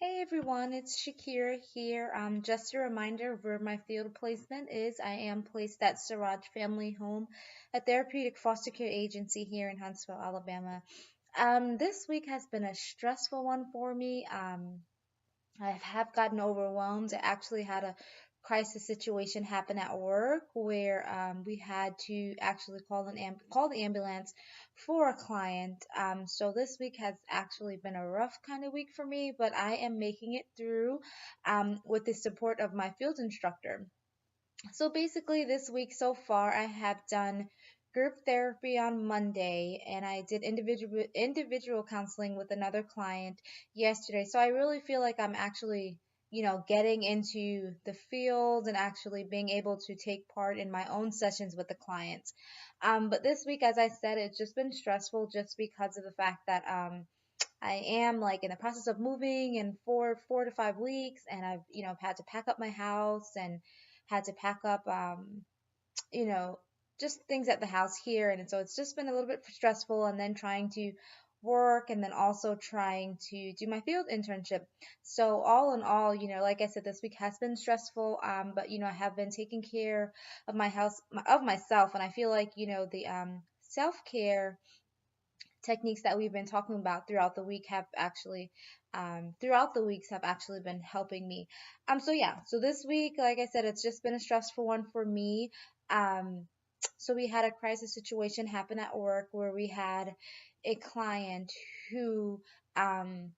Hey everyone, it's Shakira here. Just a reminder of where my field placement is. I am placed at Siraj Family Home, a therapeutic foster care agency here in Huntsville, Alabama. This week has been a stressful one for me. I have gotten overwhelmed. I actually had a crisis situation happen at work where we had to actually call the ambulance for a client. So this week has actually been a rough kind of week for me, but I am making it through with the support of my field instructor. So basically, this week so far, I have done group therapy on Monday, and I did individual counseling with another client yesterday. So I really feel like I'm actually, getting into the field and actually being able to take part in my own sessions with the clients. But this week, as I said, it's just been stressful just because of the fact that I am like in the process of moving in four to 5 weeks, and I've had to pack up my house and had to pack up you know just things at the house here, and so it's just been a little bit stressful, and then trying to work and then also trying to do my field internship. So all in all, like I said, this week has been stressful, but I have been taking care of my house of myself, and I feel like the self-care techniques that we've been talking about throughout the week have actually throughout the weeks have actually been helping me. So yeah, so this week, like I said, it's just been a stressful one for me. So we had a crisis situation happen at work where we had a client who um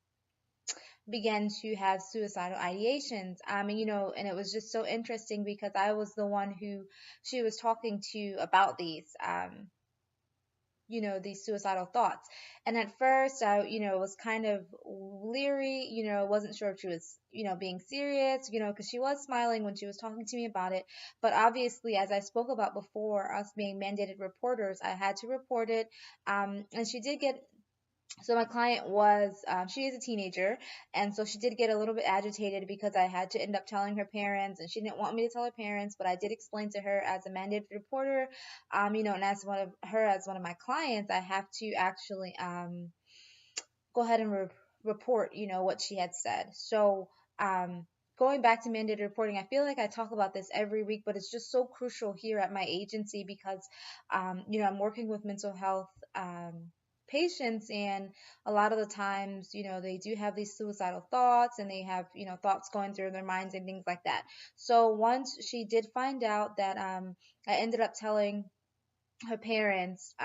began to have suicidal ideations. And it was just so interesting because I was the one who she was talking to about these suicidal thoughts. And at first, I, was kind of leery, wasn't sure if she was, being serious, because she was smiling when she was talking to me about it. But obviously, as I spoke about before, us being mandated reporters, I had to report it. And she did get so my client was, she is a teenager, and so she did get a little bit agitated because I had to end up telling her parents, and she didn't want me to tell her parents, but I did explain to her as a mandated reporter, and as one of my clients, I have to actually go ahead and report, what she had said. So, going back to mandated reporting, I feel like I talk about this every week, but it's just so crucial here at my agency because, I'm working with mental health patients, and a lot of the times, they do have these suicidal thoughts, and they have, thoughts going through their minds and things like that. So once she did find out that I ended up telling her parents,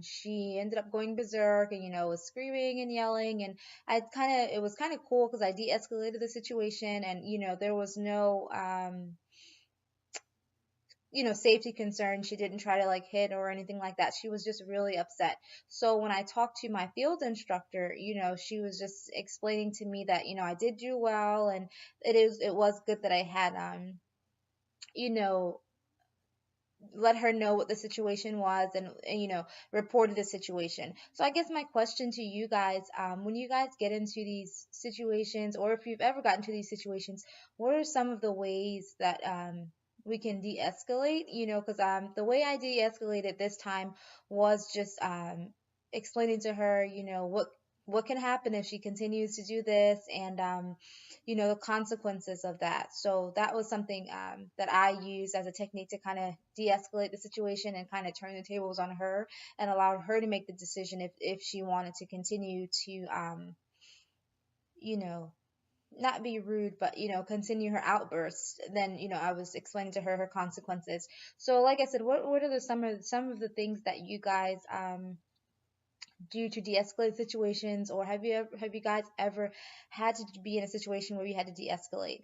she ended up going berserk and was screaming and yelling, and it was kind of cool because I de-escalated the situation, and there was no safety concern. She didn't try to like hit or anything like that. She was just really upset. So when I talked to my field instructor, she was just explaining to me that I did do well, and it was good that I had you know let her know what the situation was, and reported the situation. So I guess my question to you guys, when you guys get into these situations, or if you've ever gotten to these situations, what are some of the ways that we can de-escalate? Because the way I de-escalated this time was just explaining to her, what can happen if she continues to do this, and the consequences of that. So that was something that I used as a technique to kind of de-escalate the situation and kind of turn the tables on her and allow her to make the decision if she wanted to continue to you know not be rude, but continue her outbursts. Then I was explaining to her consequences. So like I said, what are some of the things that you guys do to de-escalate situations, or have you guys ever had to be in a situation where you had to de-escalate?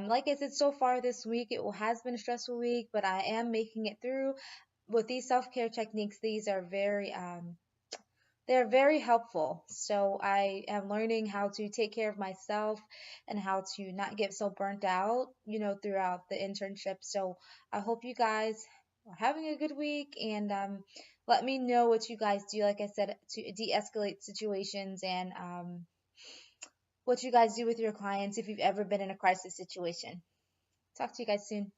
Like I said, so far this week it has been a stressful week, but I am making it through with these self-care techniques. These are they're very helpful. So I am learning how to take care of myself and how to not get so burnt out, throughout the internship. So I hope you guys are having a good week, and let me know what you guys do, like I said, to de-escalate situations, and what you guys do with your clients if you've ever been in a crisis situation. Talk to you guys soon.